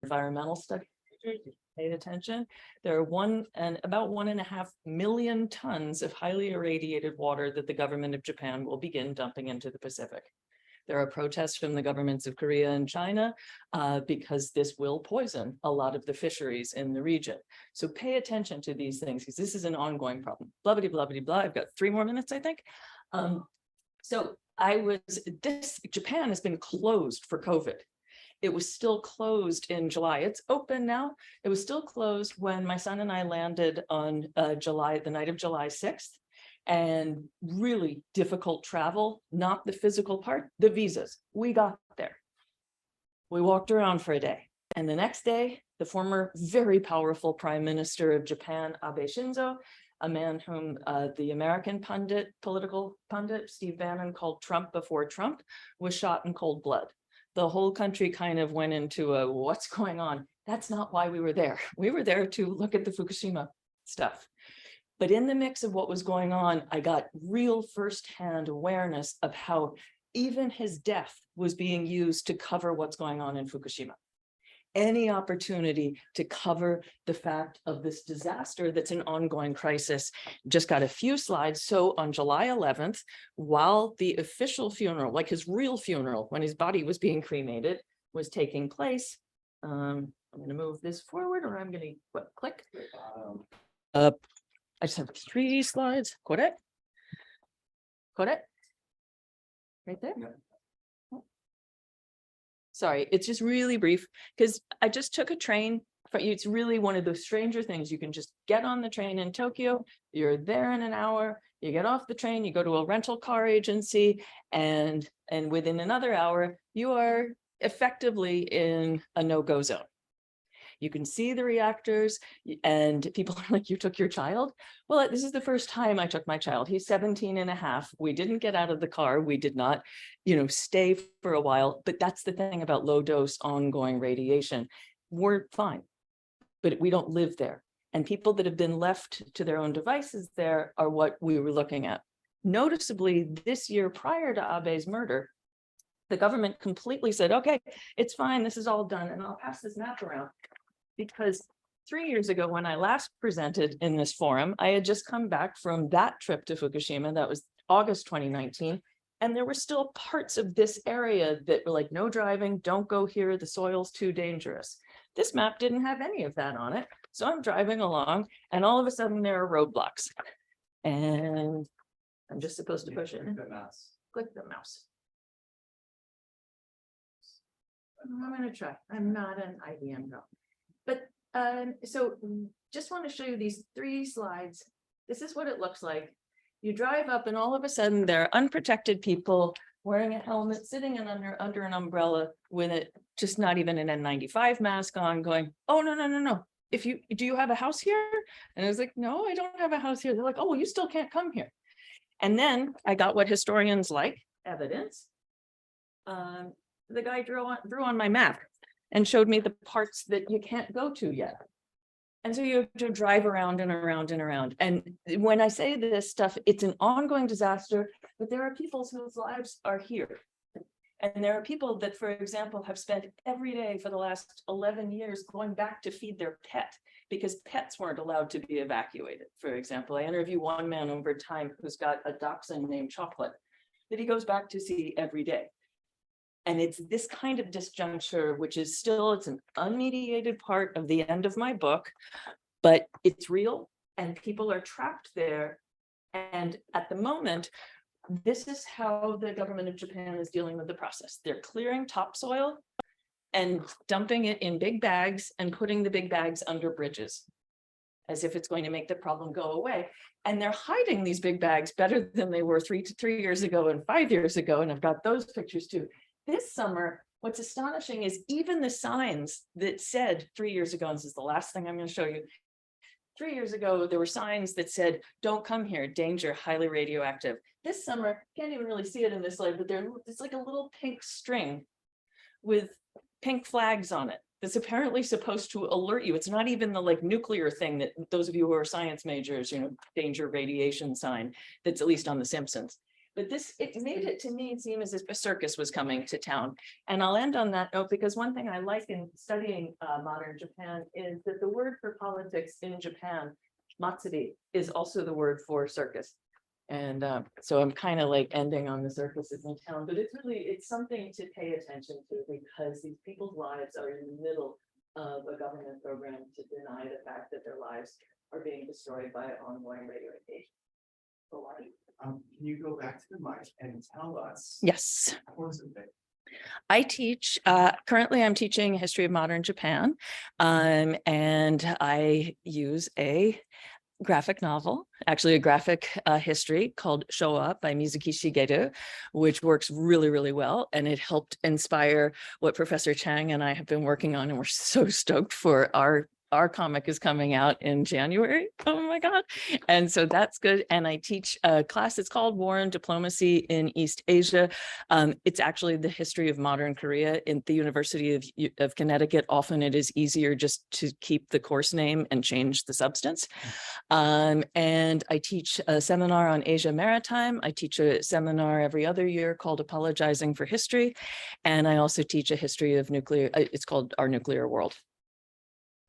environmental study, paid attention. There are about 1.5 million tons of highly irradiated water that the government of Japan will begin dumping into the Pacific. There are protests from the governments of Korea and China because this will poison a lot of the fisheries in the region. So pay attention to these things because this is an ongoing problem. Blah, blah, blah, blah, blah. I've got 3 more minutes, I think. Japan has been closed for COVID. It was still closed in July. It's open now. It was still closed when my son and I landed on the night of July 6th. And really difficult travel, not the physical part, the visas. We got there. We walked around for a day. And the next day, the former very powerful Prime Minister of Japan, Abe Shinzo, a man whom the American political pundit, Steve Bannon called Trump before Trump, was shot in cold blood. The whole country kind of went into a, what's going on? That's not why we were there. We were there to look at the Fukushima stuff. But in the mix of what was going on, I got real firsthand awareness of how even his death was being used to cover what's going on in Fukushima. Any opportunity to cover the fact of this disaster that's an ongoing crisis. Just got a few slides. So on July 11th, while the official funeral, like his real funeral, when his body was being cremated, was taking place, I'm going to move this forward, or I'm going to click. I just have 3 slides. Got it? Right there? Yeah. Sorry, it's just really brief because I just took a train. It's really one of those stranger things. You can just get on the train in Tokyo. You're there in an hour. You get off the train, you go to a rental car agency, and within another hour, you are effectively in a no-go zone. You can see the reactors, and people are like, you took your child? Well, this is the first time I took my child. He's 17 and a half. We didn't get out of the car. We did not, stay for a while. But that's the thing about low dose ongoing radiation. We're fine, but we don't live there. And people that have been left to their own devices there are what we were looking at. Noticeably, this year prior to Abe's murder, the government completely said, okay, it's fine. This is all done. And I'll pass this map around. Because 3 years ago, when I last presented in this forum, I had just come back from that trip to Fukushima. That was August 2019. And there were still parts of this area that were like, no driving, don't go here, the soil's too dangerous. This map didn't have any of that on it. So I'm driving along, and all of a sudden there are roadblocks. And I'm just supposed to push it. Click the mouse. I'm going to try. I'm not an IBM girl. But so just want to show you these 3 slides. This is what it looks like. You drive up and all of a sudden there are unprotected people wearing a helmet, sitting in under an umbrella with it, just not even an N95 mask on, going, oh, no. Do you have a house here? And I was like, no, I don't have a house here. They're like, oh, well, you still can't come here. And then I got what historians like, evidence. The guy drew on my map and showed me the parts that you can't go to yet. And so you have to drive around and around and around. And when I say this stuff, it's an ongoing disaster, but there are people whose lives are here. And there are people that, for example, have spent every day for the last 11 years going back to feed their pet because pets weren't allowed to be evacuated. For example, I interviewed one man over time who's got a dachshund named Chocolate that he goes back to see every day. And it's this kind of disjuncture, which is still, it's an unmediated part of the end of my book, but it's real and people are trapped there. And at the moment, this is how the government of Japan is dealing with the process. They're clearing topsoil and dumping it in big bags and putting the big bags under bridges as if it's going to make the problem go away. And they're hiding these big bags better than they were 3 years ago and 5 years ago. And I've got those pictures too. This summer, what's astonishing is even the signs that said 3 years ago, and this is the last thing I'm going to show you. 3 years ago, there were signs that said, don't come here, danger, highly radioactive. This summer, can't even really see it in this slide, but it's like a little pink string with pink flags on it. That's apparently supposed to alert you. It's not even the like nuclear thing that those of you who are science majors, danger radiation sign that's at least on The Simpsons. But it made it to me seem as if a circus was coming to town. And I'll end on that note, because one thing I like in studying modern Japan is that the word for politics in Japan, matsuri, is also the word for circus. And so I'm kind of like ending on the circuses in town, but it's something to pay attention to, because these people's lives are in the middle of a government program to deny the fact that their lives are being destroyed by ongoing radio engagement. Can you go back to the mic and tell us? Yes. What's it? I teach, currently I'm teaching history of modern Japan, and I use a graphic novel, actually a graphic history called Showa by Mizuki Shigeru, which works really, really well. And it helped inspire what Professor Chang and I have been working on. And we're so stoked for our comic is coming out in January. Oh my God. And so that's good. And I teach a class, it's called War and Diplomacy in East Asia. It's actually the history of modern Korea in the University of Connecticut. Often it is easier just to keep the course name and change the substance. And I teach a seminar on Asia Maritime. I teach a seminar every other year called Apologizing for History. And I also teach a history of nuclear, it's called Our Nuclear World.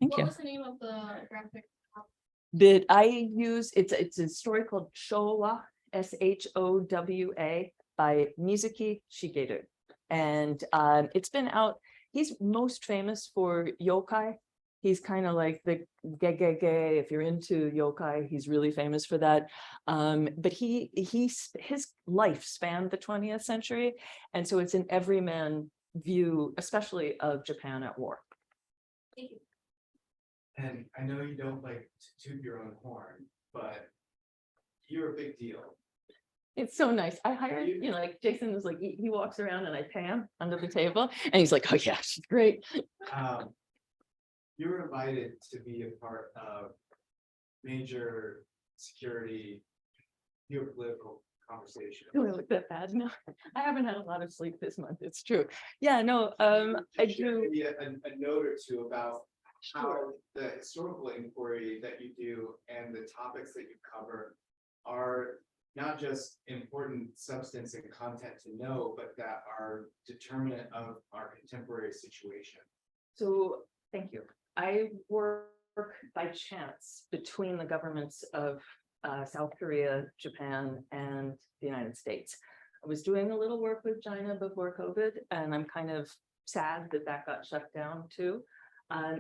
Thank you. What was the name of the graphic? That I use, it's a story called Showa, Showa, by Mizuki Shigeru. And it's been out, he's most famous for yokai. He's kind of like the gay. If you're into yokai, he's really famous for that. But his life spanned the 20th century. And so it's an everyman view, especially of Japan at war. Thank you. And I know you don't like to toot your own horn, but you're a big deal. It's so nice. I hired, like Jason was like, he walks around and I pay him under the table and he's like, oh yeah, she's great. You were invited to be a part of major security, geopolitical conversation. Do I look that bad? No, I haven't had a lot of sleep this month. It's true. Yeah, no, I do. Maybe a note or two about how the historical inquiry that you do and the topics that you cover are not just important substance and content to know, but that are determinant of our contemporary situation. So, thank you. I work by chance between the governments of South Korea, Japan, and the United States. I was doing a little work with China before COVID, and I'm kind of sad that that got shut down too.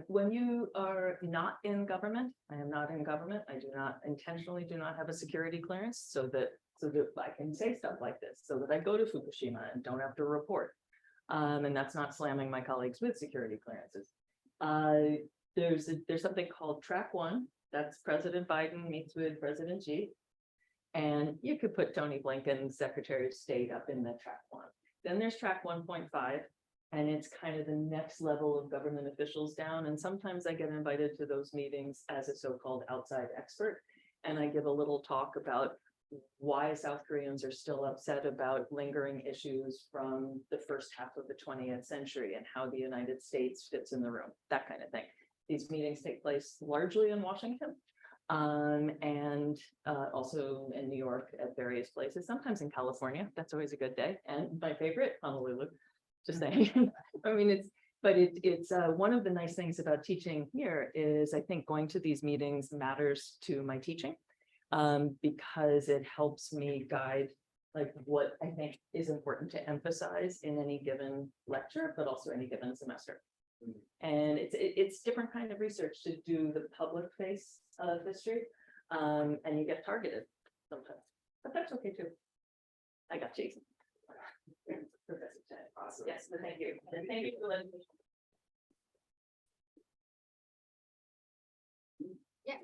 When you are not in government, I am not in government. I intentionally do not have a security clearance so that I can say stuff like this, so that I go to Fukushima and don't have to report. And that's not slamming my colleagues with security clearances. There's something called Track 1. That's President Biden meets with President Xi. And you could put Tony Blinken, Secretary of State, up in the Track 1. Then there's Track 1.5. And it's kind of the next level of government officials down. And sometimes I get invited to those meetings as a so-called outside expert. And I give a little talk about why South Koreans are still upset about lingering issues from the first half of the 20th century and how the United States fits in the room, that kind of thing. These meetings take place largely in Washington and also in New York at various places, sometimes in California. That's always a good day. And my favorite, Honolulu. Just saying. I mean, it's one of the nice things about teaching here is I think going to these meetings matters to my teaching because it helps me guide like what I think is important to emphasize in any given lecture, but also any given semester. And it's different kind of research to do the public face of history, and you get targeted sometimes, but that's okay too. I got Jason. Professor Chen. Awesome. Yes, thank you. And thank you for letting me. Yeah.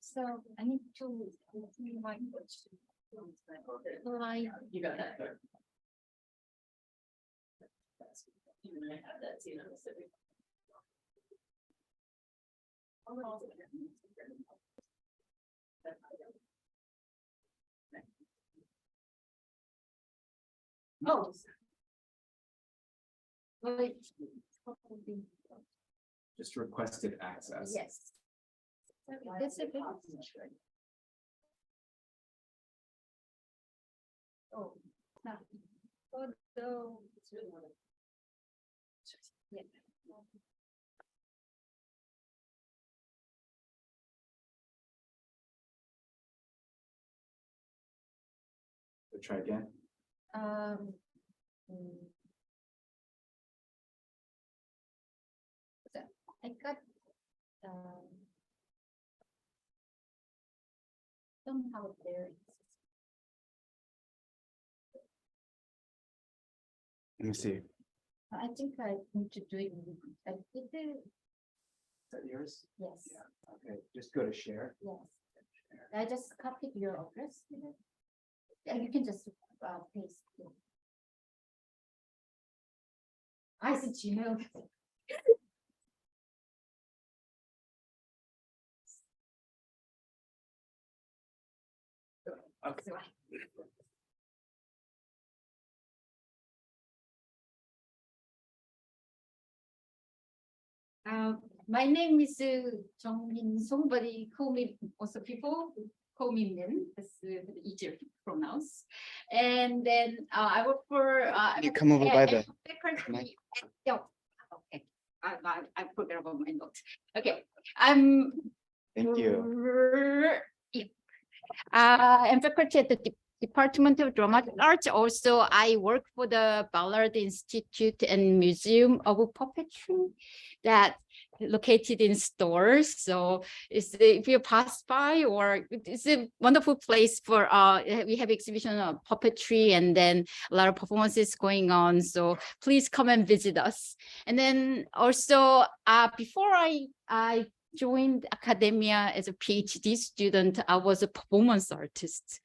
So I need to see my question. You got that. Even I have that seen on the city. Oh. Just requested access. Yes. That's a bit. Oh. Now, for the yeah. Try again. Um, mm, so I got somehow there. Let me see. Is I think I need to do it. I did it. that yours? Yes. Okay, just go to share. Yes. I just copied your address. Yeah, you can just paste it. I said Gmail. Okay. My name is Jung Min Song, but also people call me Min. It's easier to pronounce. And then I work for. You come over by the. faculty. Oh, okay. I forgot about my note. Okay, I'm. Thank you. Yeah. I'm faculty at the Department of Dramatic Arts. Also, I work for the Ballard Institute and Museum of Puppetry that located in stores. So if you pass by, or it's a wonderful place for we have exhibition of puppetry and then a lot of performances going on. So please come and visit us. And then also before I joined academia as a PhD student, I was a performance artist.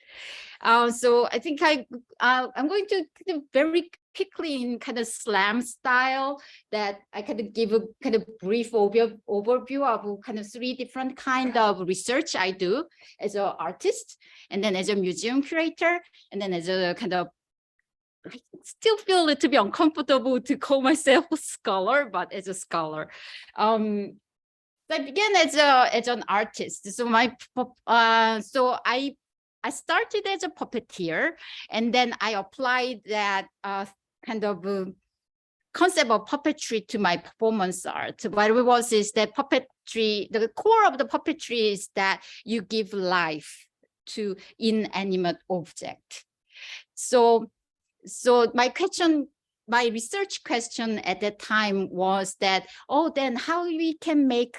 So I think I'm going to kind of very quickly in kind of slam style that I kind of give a kind of brief overview of kind of 3 different kind of research I do as an artist, and then as a museum curator, and then as a kind of, I still feel a little bit uncomfortable to call myself a scholar, but as a scholar. I began as an artist. So I started as a puppeteer, and then I applied that kind of concept of puppetry to my performance art. What it was is that puppetry, the core of the puppetry is that you give life to inanimate object. So my research question at that time was that, then how we can make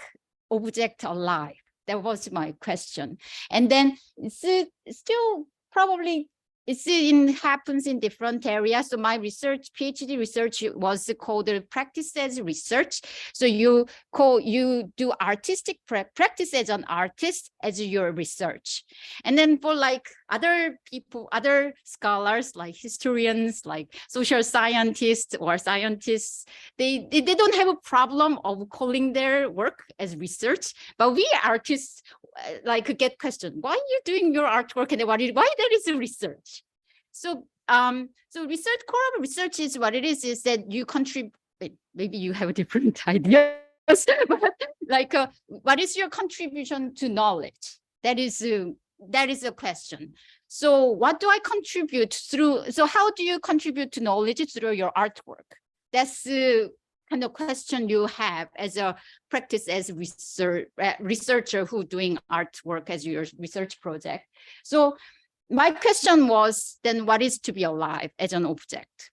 object alive? That was my question. And then it's still probably happens in different areas. So my PhD research was called practice as research. So you do artistic practice as an artist as your research. And then for like other people, other scholars, like historians, like social scientists or scientists, they don't have a problem of calling their work as research, but we artists like get questioned, why are you doing your artwork and why there is a research? So research, core of research is what it is that you contribute. Maybe you have a different idea, but like what is your contribution to knowledge? That is a question. So what do I contribute through? So how do you contribute to knowledge through your artwork? That's the kind of question you have as a practice as researcher who doing artwork as your research project. So my question was then, what is to be alive as an object?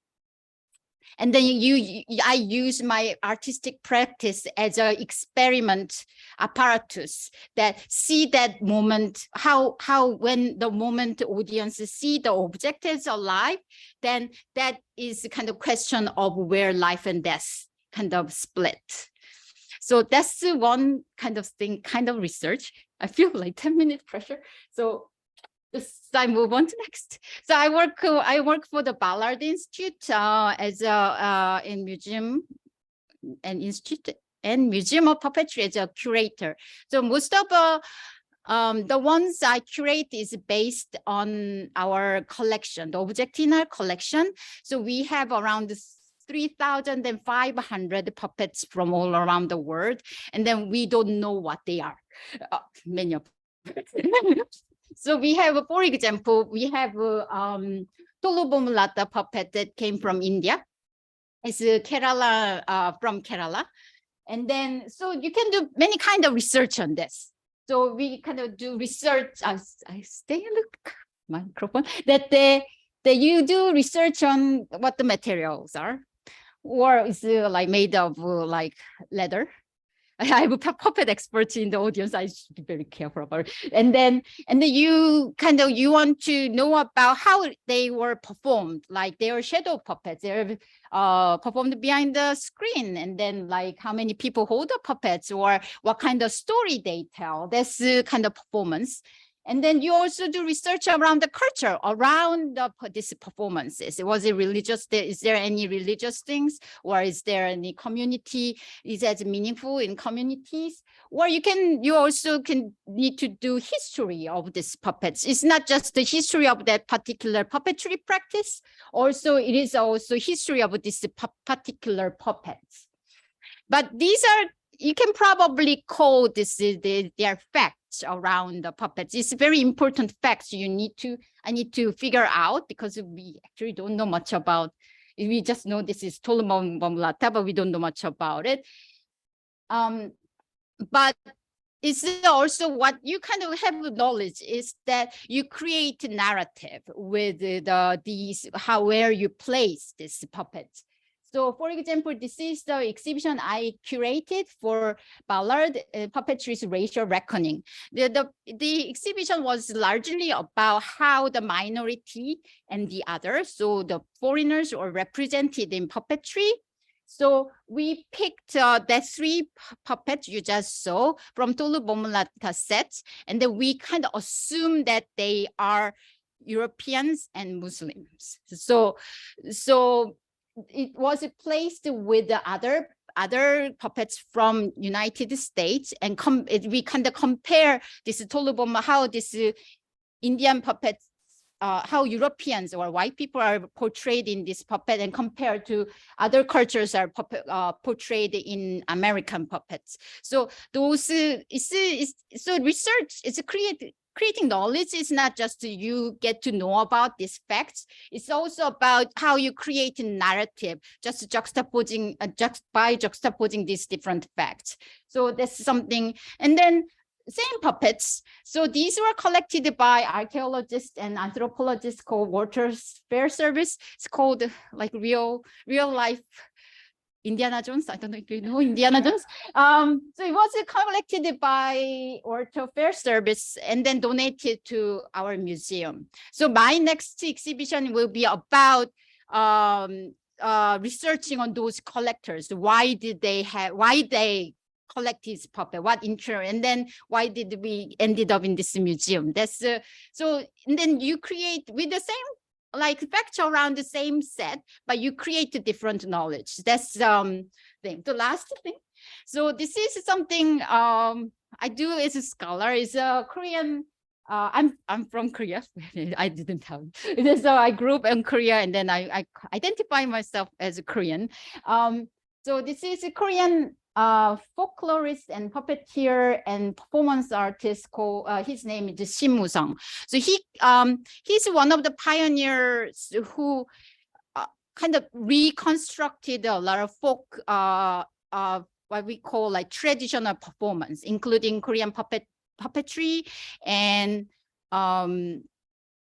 And then I use my artistic practice as an experiment apparatus that see that moment, how when the moment the audience see the object as alive, then that is kind of question of where life and death kind of split. So that's one kind of thing, kind of research. I feel like 10-minute pressure. So I move on to next. So I work for the Ballard Institute as a in museum and institute and Museum of Puppetry as a curator. So most of the ones I curate is based on our collection, the object in our collection. So we have around 3,500 puppets from all around the world, and then we don't know what they are. Many of them. So we have, for example, we have Tolubomulata puppet that came from India. It's Kerala, from Kerala. And then, so you can do many kind of research on this. So we kind of do research. I stay in the microphone. That you do research on what the materials are, or is it like made of like leather. I have a puppet expert in the audience. I should be very careful about it. And then you want to know about how they were performed, like they are shadow puppets. They're performed behind the screen, and then like how many people hold the puppets, or what kind of story they tell. That's kind of performance. And then you also do research around the culture around these performances. Was it religious? Is there any religious things, or is there any community? Is it meaningful in communities? Or you also need to do history of these puppets. It's not just the history of that particular puppetry practice. Also, it is also history of this particular puppets. But these are, you can probably call this their facts around the puppets. It's very important facts I need to figure out, because we actually don't know much about. We just know this is Tolubomulata, but we don't know much about it. But it's also what you kind of have knowledge is that you create a narrative with where you place this puppets. So, for example, this is the exhibition I curated for Ballard, Puppetry's Racial Reckoning. The exhibition was largely about how the minority and the others, so the foreigners, are represented in puppetry. So we picked the 3 puppets you just saw from Tolubomulata sets, and then we kind of assume that they are Europeans and Muslims. So it was placed with the other puppets from United States, and we kind of compare this Tolubomulata, how this Indian puppets, how Europeans or white people are portrayed in this puppet, and compared to other cultures are portrayed in American puppets. So those so research is creating knowledge. Is not just you get to know about these facts. It's also about how you create a narrative, just by juxtaposing these different facts. So that's something. And then same puppets. So these were collected by archaeologists and anthropologists called Water Fair Service. It's called like real life Indiana Jones. I don't know if you know Indiana Jones. So it was collected by Water Fair Service and then donated to our museum. So my next exhibition will be about researching on those collectors. Why they collect his puppet, what interest, and then why did we ended up in this museum? That's so. And then you create with the same like facts around the same set, but you create a different knowledge. That's thing. The last thing. So this is something I do as a scholar. Is a Korean. I'm from Korea. I didn't tell. So I grew up in Korea, and then I identify myself as a Korean. So this is a Korean folklorist and puppeteer and performance artist called his name is Shin Moo-sung. So he's one of the pioneers who kind of reconstructed a lot of folk what we call like traditional performance, including Korean puppetry and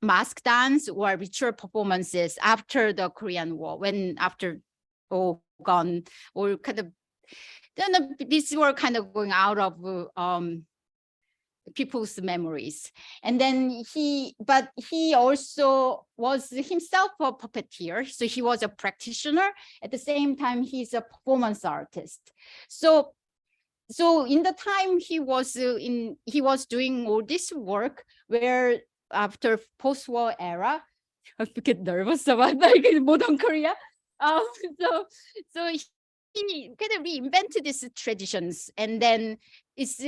mask dance or ritual performances after the Korean War, after all gone, or kind of then these were kind of going out of people's memories. And then he also was himself a puppeteer. So he was a practitioner. At the same time, he's a performance artist. So in the time he was doing all this work, where after post-war era, I get nervous about like modern Korea. So he kind of reinvented these traditions, and then it's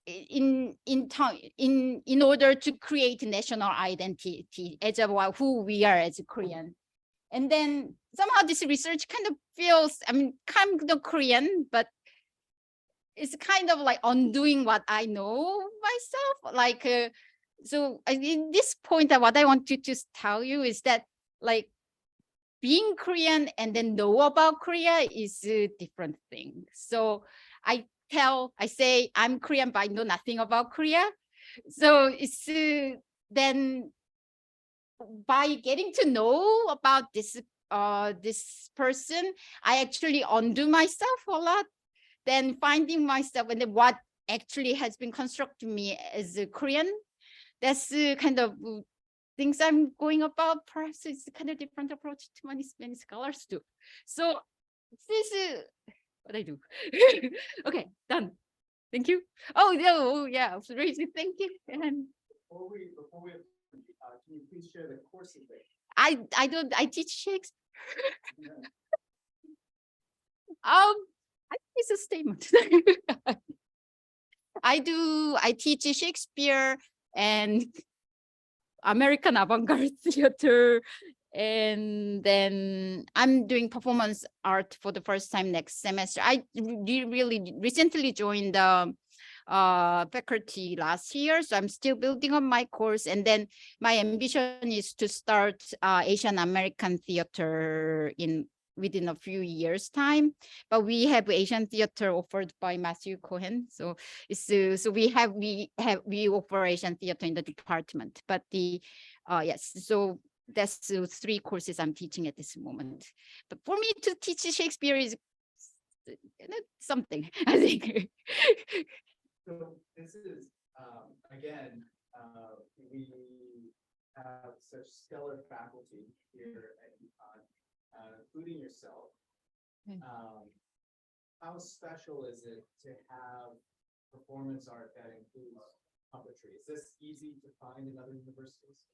in order to create national identity as of who we are as a Korean. And then somehow this research kind of feels, kind of Korean, but it's kind of like undoing what I know myself. Like, so in this point, what I want to just tell you is that like being Korean and then know about Korea is a different thing. So I say I'm Korean, but I know nothing about Korea. So it's then by getting to know about this person, I actually undo myself a lot. Then finding myself and then what actually has been constructed me as a Korean. That's kind of things I'm going about. Perhaps it's kind of different approach to many scholars do. So this is what I do. Okay, done. Thank you. Oh yeah, Rachel, thank you. And Before we, can you please share the courses that I teach Shakespeare. I think it's a statement. I teach Shakespeare and American avant-garde theater, and then I'm doing performance art for the first time next semester. I really recently joined the faculty last year, so I'm still building on my course, and then my ambition is to start Asian American theater within a few years time. But we have Asian theater offered by Matthew Cohen, so it's so we offer Asian theater in the department. But the yes, so that's the 3 courses I'm teaching at this moment. But for me to teach Shakespeare is something, I think. So this is, again, we have such stellar faculty here at UConn, including yourself. How special is it to have performance art that includes puppetry? Is this easy to find in other universities?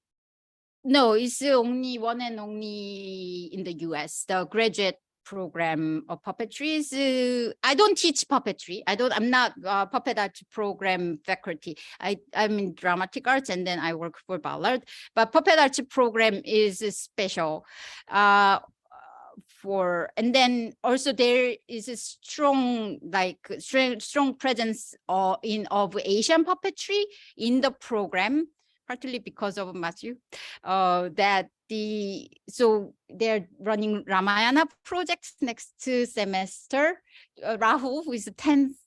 No, it's only one and only in the US, the graduate program of puppetry is, I don't teach puppetry. I'm not puppet art program faculty. I'm in dramatic arts and then I work for Ballard, but puppet art program is special and then also there is a strong presence of Asian puppetry in the program, partly because of Matthew, so they're running Ramayana projects next semester. Rahul, who is the 10th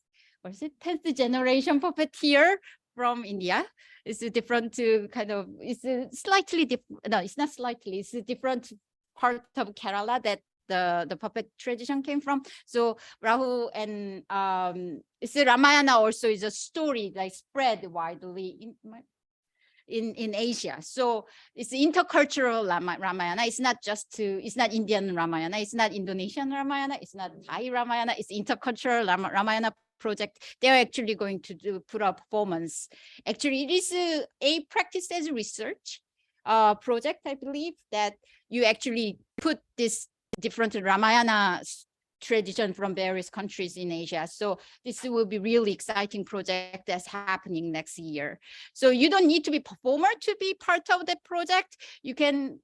generation puppeteer from India, is a different it's a slightly different. No, it's not slightly. It's a different part of Kerala that the puppet tradition came from. So Rahul and it's a Ramayana also is a story like spread widely in Asia. So it's intercultural Ramayana. It's not Indian Ramayana. It's not Indonesian Ramayana. It's not Thai Ramayana. It's intercultural Ramayana project. They're actually going to put up performance. Actually, it is a practice as research project, I believe, that you actually put this different Ramayana tradition from various countries in Asia. So this will be really exciting project that's happening next year. So you don't need to be performer to be part of the project. You can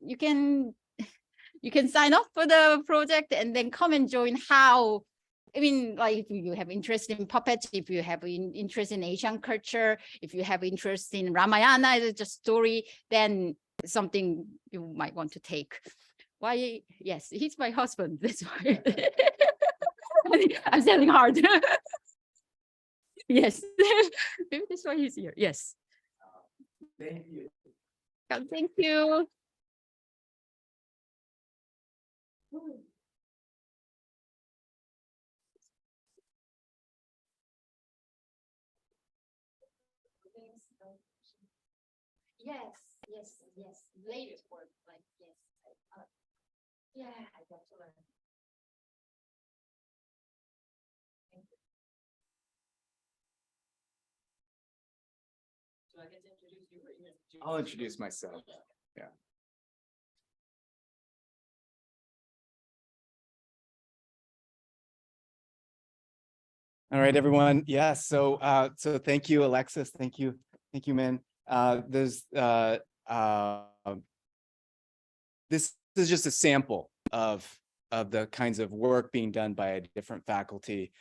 sign up for the project and then come and join. Like if you have interest in puppets, if you have interest in Asian culture, if you have interest in Ramayana as a story, then something you might want to take. Why? Yes, he's my husband. That's why I'm selling hard. Yes, maybe that's why he's here. Yes. Thank you. Thank you. Yes. Latest word, like yes. Yeah, I got to learn. So I get to introduce you. I'll introduce myself. Yeah. All right, everyone. Yeah. So thank you, Alexis. Thank you, Min. This is just a sample of the kinds of work being done by different faculty.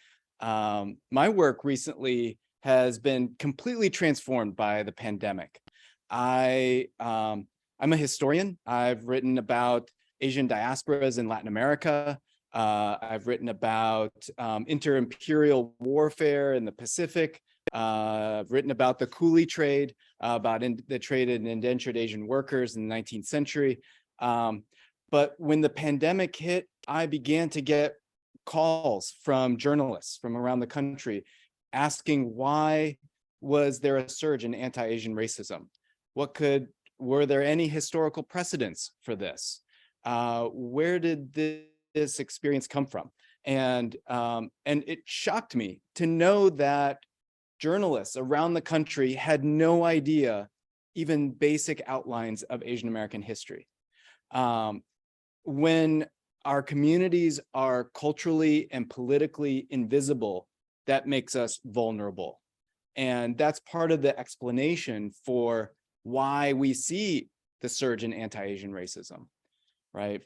My work recently has been completely transformed by the pandemic. I I'm a historian. I've written about Asian diasporas in Latin America. I've written about inter-imperial warfare in the Pacific. I've written about the coolie trade, about the trade in indentured Asian workers in the 19th century. But when the pandemic hit, I began to get calls from journalists from around the country asking why was there a surge in anti-Asian racism? Were there any historical precedents for this? Where did this experience come from? And it shocked me to know that journalists around the country had no idea even basic outlines of Asian American history. When our communities are culturally and politically invisible, that makes us vulnerable. And that's part of the explanation for why we see the surge in anti-Asian racism, right?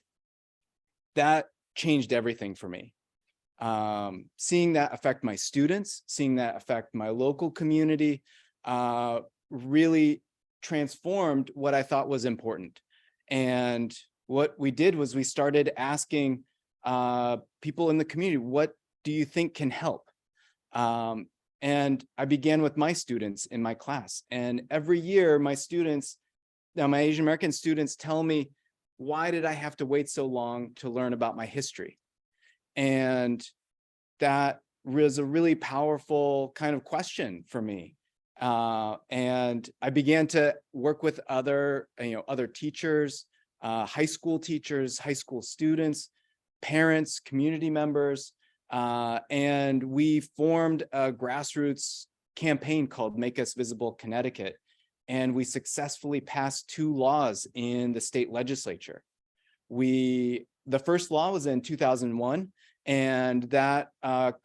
That changed everything for me. Seeing that affect my students, seeing that affect my local community, really transformed what I thought was important. And what we did was we started asking people in the community, what do you think can help? And I began with my students in my class. And every year, my Asian American students tell me, why did I have to wait so long to learn about my history? And that was a really powerful kind of question for me. And I began to work with other teachers, high school teachers, high school students, parents, community members, and we formed a grassroots campaign called Make Us Visible Connecticut. And we successfully passed 2 laws in the state legislature. The first law was in 2001, and that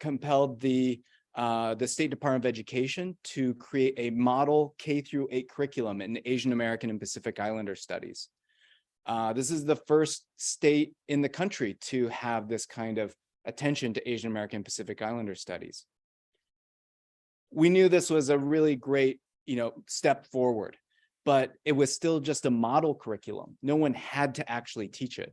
compelled the State Department of Education to create a model K-8 curriculum in Asian American and Pacific Islander studies. This is the first state in the country to have this kind of attention to Asian American and Pacific Islander studies. We knew this was a really great, step forward, but it was still just a model curriculum. No one had to actually teach it.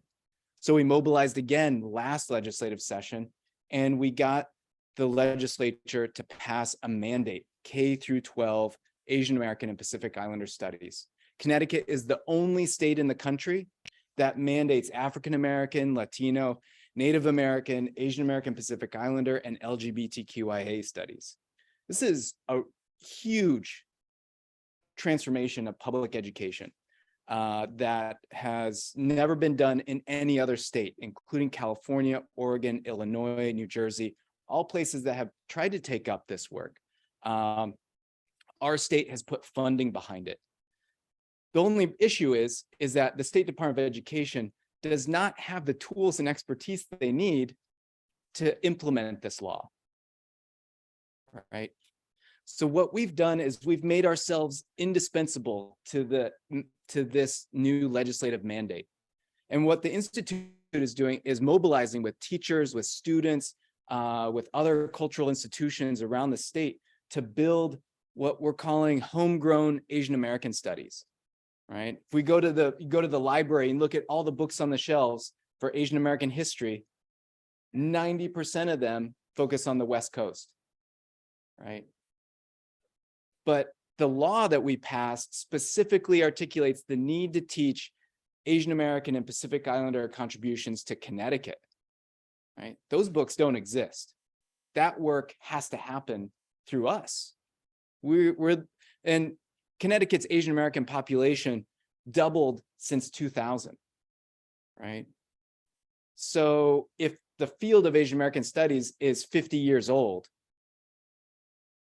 So we mobilized again last legislative session, and we got the legislature to pass a mandate, K-12 Asian American and Pacific Islander studies. Connecticut is the only state in the country that mandates African American, Latino, Native American, Asian American, Pacific Islander, and LGBTQIA studies. This is a huge transformation of public education that has never been done in any other state, including California, Oregon, Illinois, New Jersey, all places that have tried to take up this work. Our state has put funding behind it. The only issue is that the State Department of Education does not have the tools and expertise that they need to implement this law, right? So what we've done is we've made ourselves indispensable to this new legislative mandate. And what the Institute is doing is mobilizing with teachers, with students, with other cultural institutions around the state to build what we're calling homegrown Asian American studies. Right? If we go to the library and look at all the books on the shelves for Asian American history, 90% of them focus on the West Coast, right? But the law that we passed specifically articulates the need to teach Asian American and Pacific Islander contributions to Connecticut, right? Those books don't exist. That work has to happen through us. And Connecticut's Asian American population doubled since 2000, right? So if the field of Asian American studies is 50 years old,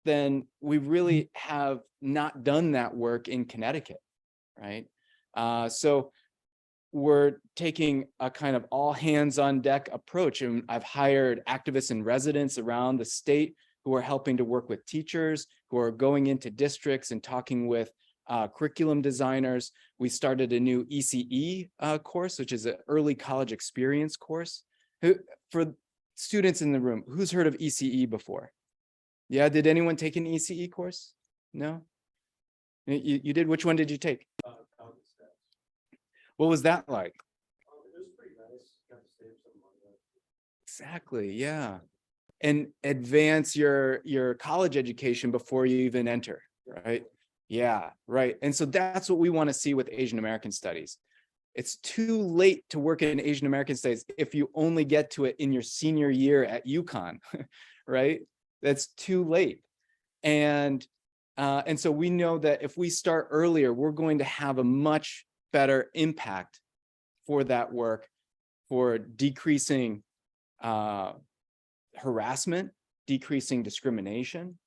then we really have not done that work in Connecticut, right? So we're taking a kind of all hands on deck approach, and I've hired activists and residents around the state who are helping to work with teachers, who are going into districts and talking with curriculum designers. We started a new ECE course, which is an early college experience course. For students in the room, who's heard of ECE before? Yeah, did anyone take an ECE course? No? You did? Which one did you take? What was that like? It was pretty nice. Got to stay up some money. Exactly, yeah. And advance your college education before you even enter, right? Yeah, right. And so that's what we want to see with Asian American studies. It's too late to work in Asian American studies if you only get to it in your senior year at UConn, right? That's too late. And so we know that if we start earlier, we're going to have a much better impact for that work, for decreasing harassment, decreasing discrimination,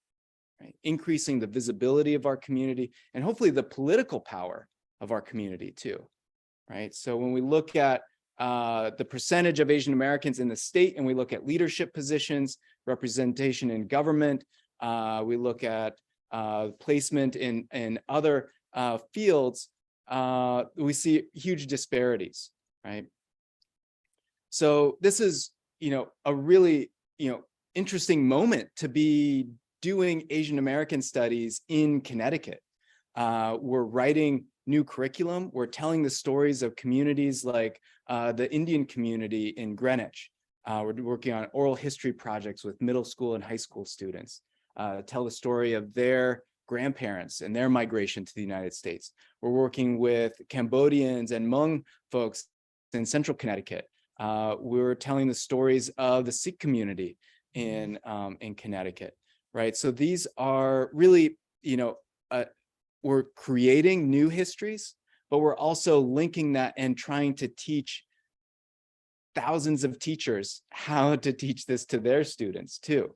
right? Increasing the visibility of our community, and hopefully the political power of our community too, right? So when we look at the percentage of Asian Americans in the state, and we look at leadership positions, representation in government, we look at placement in other fields, we see huge disparities, right? So this is, a really, interesting moment to be doing Asian American studies in Connecticut. We're writing new curriculum. We're telling the stories of communities like the Indian community in Greenwich. We're working on oral history projects with middle school and high school students, tell the story of their grandparents and their migration to the United States. We're working with Cambodians and Hmong folks in central Connecticut. We're telling the stories of the Sikh community in Connecticut, right? So these are really, we're creating new histories, but we're also linking that and trying to teach thousands of teachers how to teach this to their students too,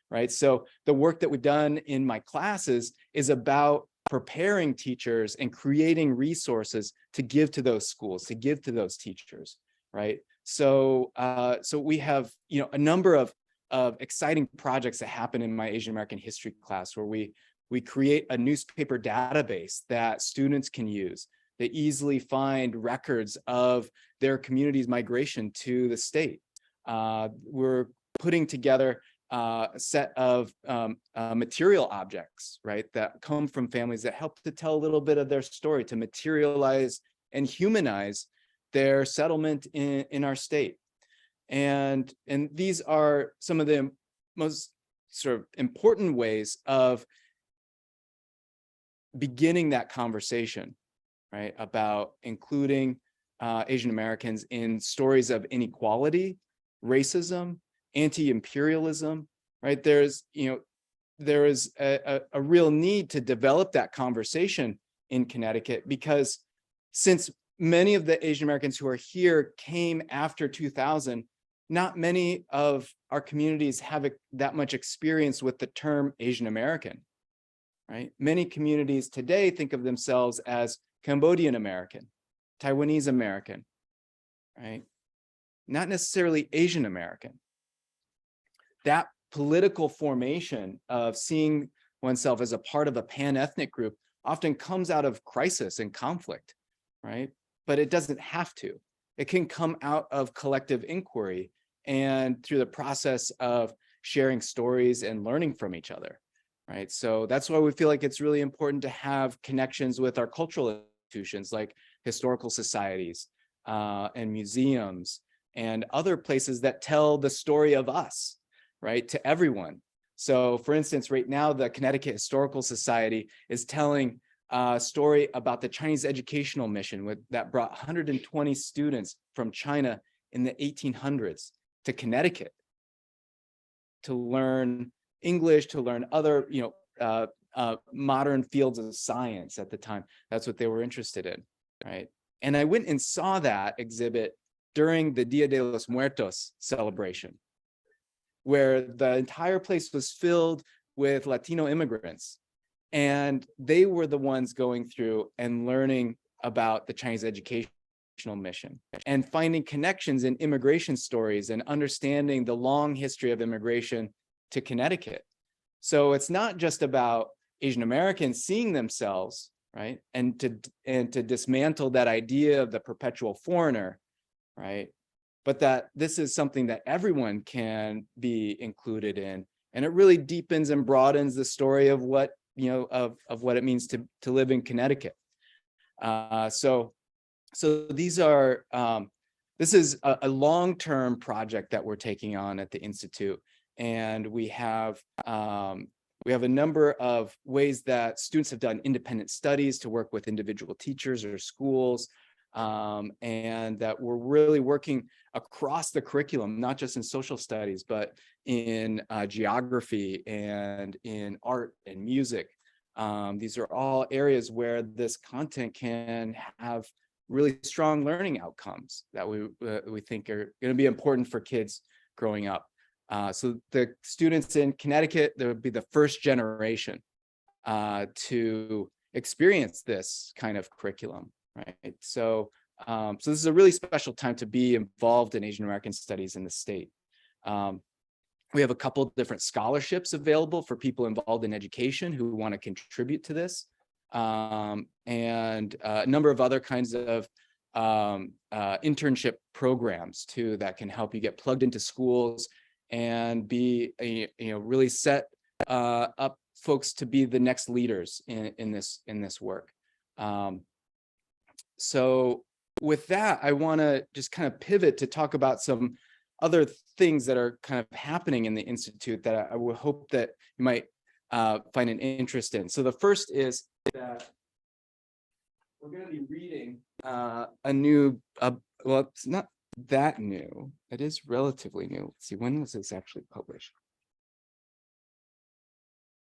right? So the work that we've done in my classes is about preparing teachers and creating resources to give to those schools, to give to those teachers, right? So we have, a number of exciting projects that happen in my Asian American history class, where we create a newspaper database that students can use. They easily find records of their community's migration to the state. We're putting together a set of material objects, right, that come from families that help to tell a little bit of their story, to materialize and humanize their settlement in our state. And these are some of the most sort of important ways of beginning that conversation, right, about including Asian Americans in stories of inequality, racism, anti-imperialism, right? There is a real need to develop that conversation in Connecticut, because since many of the Asian Americans who are here came after 2000, not many of our communities have that much experience with the term Asian American, right? Many communities today think of themselves as Cambodian American, Taiwanese American, right? Not necessarily Asian American. That political formation of seeing oneself as a part of a pan-ethnic group often comes out of crisis and conflict, right? But it doesn't have to. It can come out of collective inquiry and through the process of sharing stories and learning from each other, right? So that's why we feel like it's really important to have connections with our cultural institutions like historical societies and museums and other places that tell the story of us, right, to everyone. So for instance, right now, the Connecticut Historical Society is telling a story about the Chinese educational mission that brought 120 students from China in the 1800s to Connecticut to learn English, to learn other, modern fields of science at the time. That's what they were interested in, right? And I went and saw that exhibit during the Dia de los Muertos celebration, where the entire place was filled with Latino immigrants. And they were the ones going through and learning about the Chinese educational mission and finding connections in immigration stories and understanding the long history of immigration to Connecticut. So it's not just about Asian Americans seeing themselves, right, and to dismantle that idea of the perpetual foreigner, right, but that this is something that everyone can be included in, and it really deepens and broadens the story of what of what it means to live in Connecticut. So So these are, this is a long-term project that we're taking on at the Institute. And we have a number of ways that students have done independent studies to work with individual teachers or schools. And that we're really working across the curriculum, not just in social studies, but in geography and in art and music. These are all areas where this content can have really strong learning outcomes that we think are going to be important for kids growing up. So the students in Connecticut, they would be the first generation to experience this kind of curriculum, right? So, so this is a really special time to be involved in Asian American studies in the state. We have a couple of different scholarships available for people involved in education who want to contribute to this. And a number of other kinds of internship programs too that can help you get plugged into schools and be really set up folks to be the next leaders in this work. So with that, I want to just kind of pivot to talk about some other things that are kind of happening in the Institute that I would hope that you might find an interest in. So the first is that we're going to be reading a new, well, it's not that new. It is relatively new. Let's see, when was this actually published?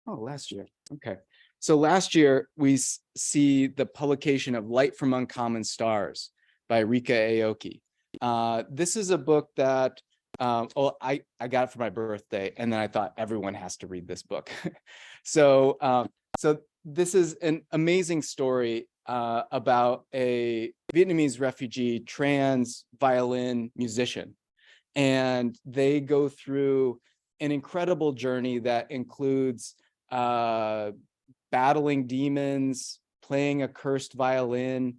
Oh, last year. Okay. So last year, we see the publication of Light from Uncommon Stars by Rika Aoki. This is a book that, I got it for my birthday, and then I thought everyone has to read this book. So this is an amazing story about a Vietnamese refugee trans violin musician. And they go through an incredible journey that includes battling demons, playing a cursed violin,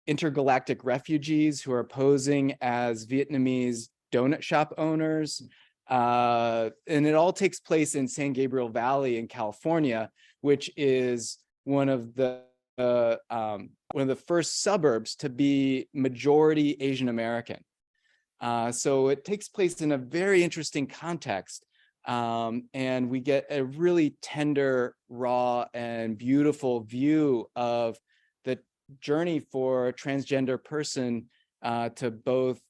intergalactic refugees who are posing as Vietnamese donut shop owners. And it all takes place in San Gabriel Valley in California, which is one of the first suburbs to be majority Asian American. So it takes place in a very interesting context. And we get a really tender, raw, and beautiful view of the journey for a transgender person to both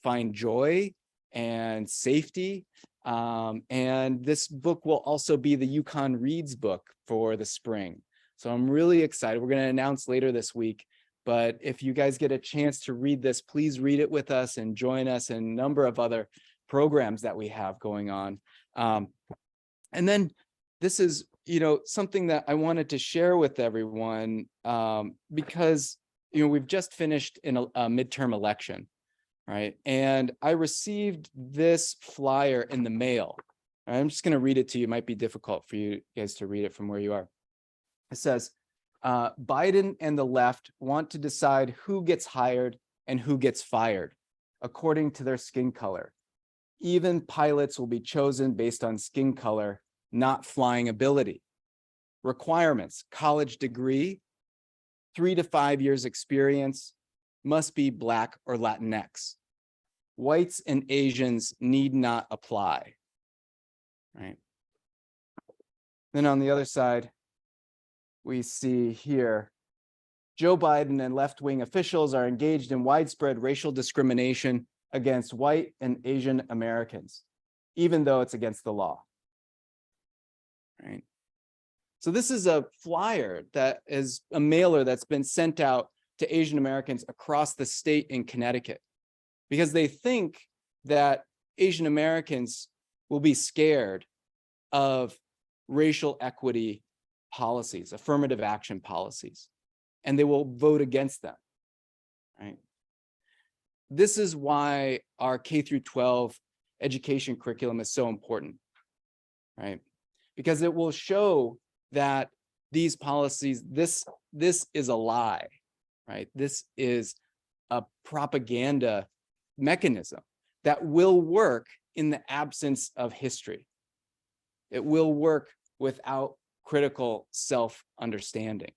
find joy and safety. And this book will also be the Yukon Reads book for the spring. So I'm really excited. We're going to announce later this week. But if you guys get a chance to read this, please read it with us and join us in a number of other programs that we have going on. And then this is, something that I wanted to share with everyone because, we've just finished in a midterm election, right? And I received this flyer in the mail. I'm just going to read it to you. It might be difficult for you guys to read it from where you are. It says, Biden and the left want to decide who gets hired and who gets fired, according to their skin color. Even pilots will be chosen based on skin color, not flying ability. Requirements: college degree, 3 to 5 years experience, must be Black or Latinx. Whites and Asians need not apply. Right. Then on the other side, we see here, Joe Biden and left-wing officials are engaged in widespread racial discrimination against white and Asian Americans, even though it's against the law. Right. So this is a flyer that is a mailer that's been sent out to Asian Americans across the state in Connecticut, because they think that Asian Americans will be scared of racial equity policies, affirmative action policies, and they will vote against them, right? This is why our K through 12 education curriculum is so important, right? Because it will show that these policies, this is a lie, right? This is a propaganda mechanism that will work in the absence of history. It will work without critical self-understanding,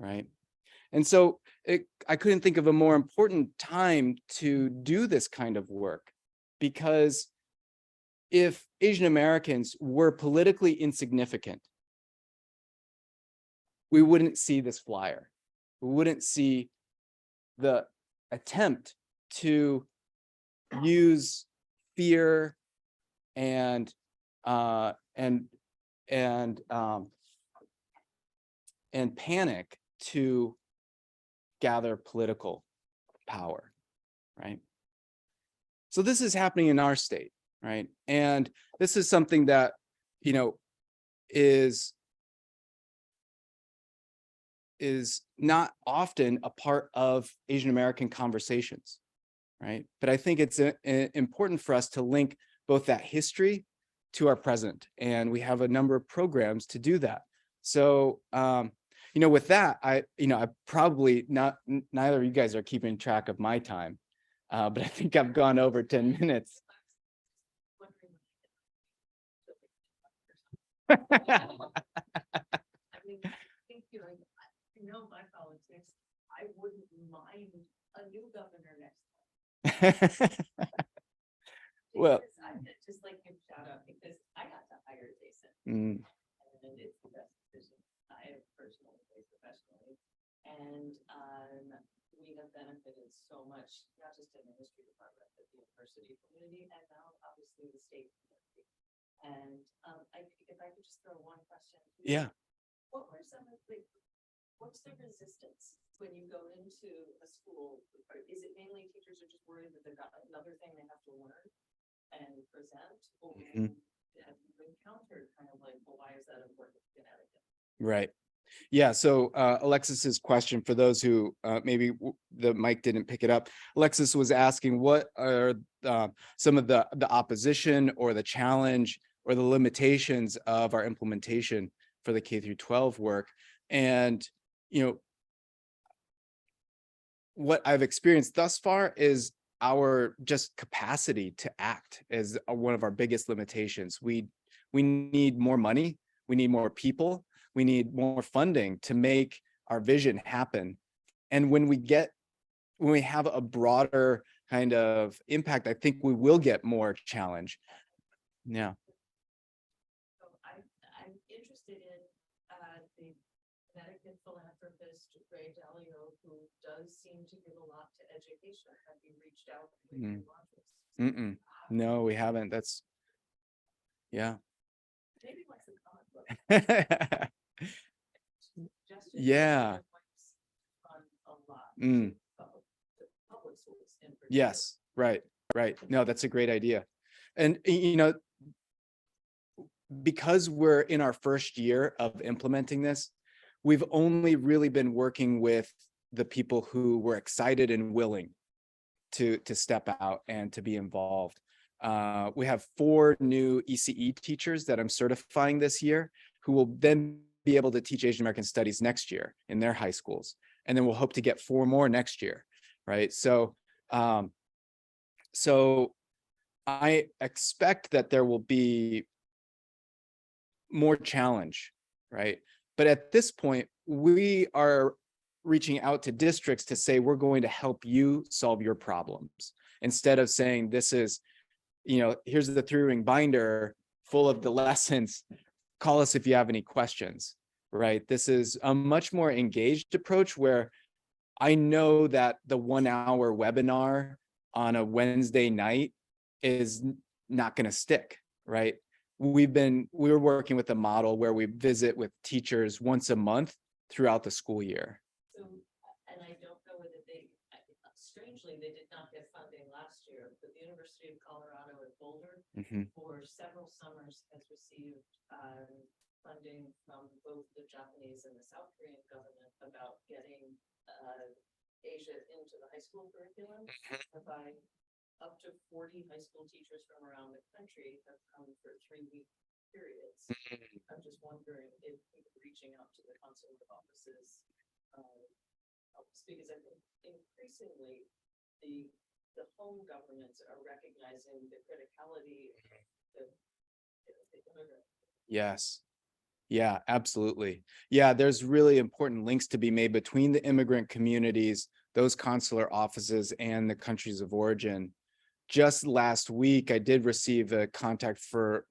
right? And so I couldn't think of a more important time to do this kind of work, because if Asian Americans were politically insignificant, we wouldn't see this flyer. We wouldn't see the attempt to use fear and panic to gather political power, right? So this is happening in our state, right? And this is something that, you know, is not often a part of Asian American conversations, right? But I think it's important for us to link both that history to our present, and we have a number of programs to do that. So, you know, with that, I probably neither of you guys are keeping track of my time, but I think I've gone over 10 minutes. I mean, I think, you know my politics, I wouldn't mind a new governor next time. Well, Because I just like to shout out because I got to hire Jason. mm, And it's the best decision I have personally made professionally. And we have benefited so much, not just in the history department, but the university community, and now obviously the state community. And if I could just throw one question. yeah. What were some of the, what's the resistance when you go into a school? Or is it mainly teachers are just worried that they've got another thing they have to learn and present? Or Mhm. have you encountered kind of like, well, why is that important in Connecticut? Right. Yeah. So Alexis's question, for those who maybe the mic didn't pick it up, Alexis was asking what are some of the opposition or the challenge or the limitations of our implementation for the K through 12 work. And, you know, what I've experienced thus far is our just capacity to act is one of our biggest limitations. We need more money, we need more people, we need more funding to make our vision happen. And when we have a broader kind of impact, I think we will get more challenge. Yeah. So I'm interested in the Connecticut philanthropist Ray Dalio, who does seem to give a lot to education. Have you reached out with your launches? No, we haven't. That's, yeah. Maybe like some comic book. Yeah. On a lot. Mm. The public schools in particular. Yes, right. No, that's a great idea. And, you know, because we're in our first year of implementing this, we've only really been working with the people who were excited and willing to step out and to be involved. We have 4 new ECE teachers that I'm certifying this year, who will then be able to teach Asian American studies next year in their high schools. And then we'll hope to get 4 more next year, right? So, so I expect that there will be more challenge, right? But at this point, we are reaching out to districts to say, we're going to help you solve your problems, instead of saying, this is, you know, here's the 3-ring binder full of the lessons. Call us if you have any questions, right? This is a much more engaged approach, where I know that the 1-hour webinar on a Wednesday night is not going to stick, right? We're working with a model where we visit with teachers once a month throughout the school year. So, and I don't know whether strangely, they did not get funding last year, but the University of Colorado at Boulder for several summers has received funding from both the Japanese and the South Korean government about getting Asia into the high school curriculum, whereby up to 40 high school teachers from around the country have come for 3-week periods. I'm just wondering if reaching out to the consular offices helps, because I think increasingly the home governments are recognizing the criticality of the immigrant. Yes. Yeah, absolutely. Yeah, there's really important links to be made between the immigrant communities, those consular offices, and the countries of origin. Just last week, I did receive a contact for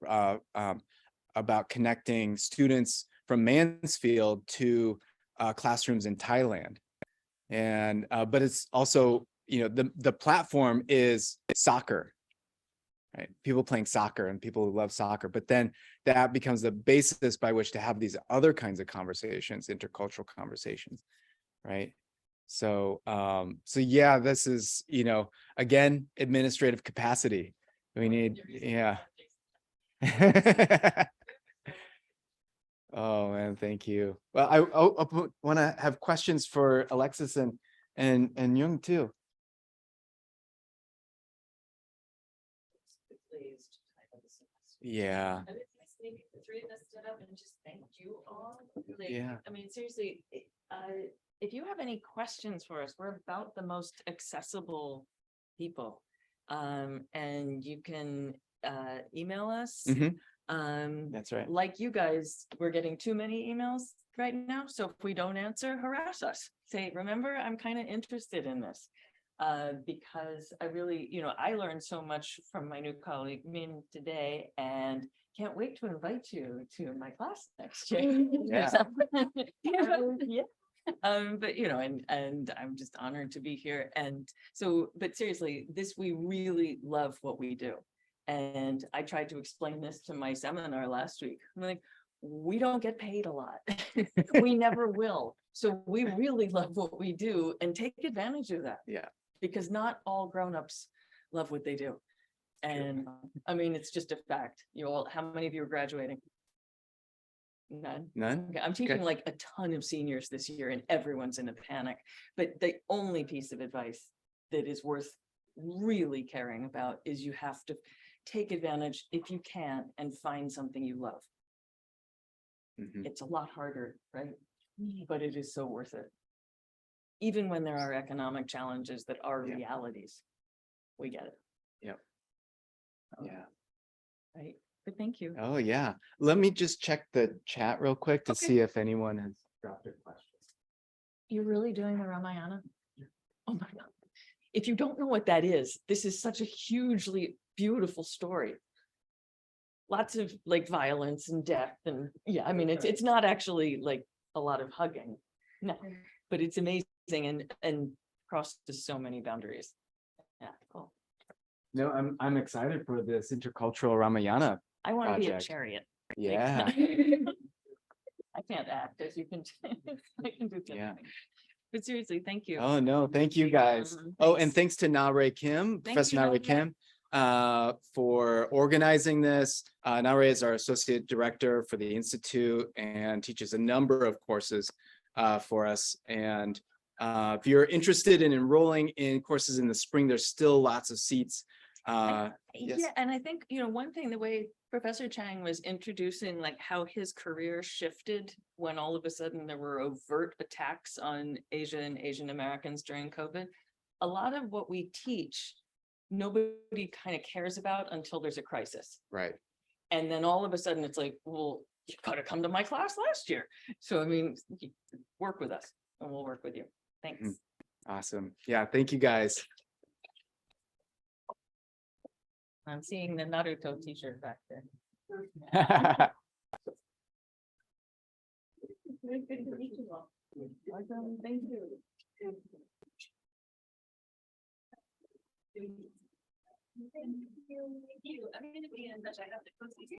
about connecting students from Mansfield to classrooms in Thailand. And but it's also, you know, the platform is soccer, right? People playing soccer and people who love soccer, but then that becomes the basis by which to have these other kinds of conversations, intercultural conversations, right? So so yeah, this is, you know, again, administrative capacity. We need, yeah. Oh man, thank you. Well, I want to have questions for Alexis and Jung too. Yeah. I mean, the three of us stood up and just thanked you all. Like, Yeah. I mean, seriously, if you have any questions for us, we're about the most accessible people. And you can email us. Mhm. That's right. Like you guys, we're getting too many emails right now. So if we don't answer, harass us. Say, remember, I'm kind of interested in this. Because I really, you know, I learned so much from my new colleague Min today, and can't wait to invite you to my class next year. Yeah. Yeah. But you know, and I'm just honored to be here. And so, but seriously, we really love what we do. And I tried to explain this to my seminar last week. I'm like, we don't get paid a lot. We never will. So we really love what we do and take advantage of that. Yeah. Because not all grown-ups love what they do. And I mean, it's just a fact. You all, how many of you are graduating? None. None? Okay, I'm teaching Okay. like a ton of seniors this year and everyone's in a panic. But the only piece of advice that is worth really caring about is you have to take advantage if you can and find something you love. Mhm. It's a lot harder, right? But it is so worth it. Even when there are economic challenges that are Yeah. realities, we get it. Yep. Yeah. Right, but thank you. Oh yeah. Let me just check the chat real quick to Okay. see if anyone has dropped their questions. You're really doing the Ramayana? Oh my God. If you don't know what that is, this is such a hugely beautiful story. Lots of like violence and death and yeah, I mean, it's not actually like a lot of hugging. No, but it's amazing and crosses so many boundaries. Yeah, cool. No, I'm excited for this intercultural Ramayana. I want to be a Project. chariot. Yeah. I can't act, as you can. I can do Yeah. something. But seriously, thank you. Oh no, thank you guys. Oh, and thanks to Na-Rae Kim, Professor you, Na-Rae Na-Rae. Kim, for organizing this. Na-Rae is our associate director for the Institute and teaches a number of courses for us. And if you're interested in enrolling in courses in the spring, there's still lots of seats. Yes. Yeah, and I think, you know, one thing, the way Professor Chang was introducing like how his career shifted when all of a sudden there were overt attacks on Asia and Asian Americans during COVID. A lot of what we teach, nobody kind of cares about until there's a crisis. Right. And then all of a sudden it's like, well, you could have come to my class last year. So I mean, work with us and we'll work with you. Thanks. Awesome. Yeah, thank you guys. I'm seeing the Naruto t-shirt back there. Very good to meet you all. Welcome. Thank you. Thank you. I'm going to be in touch. I have to close these.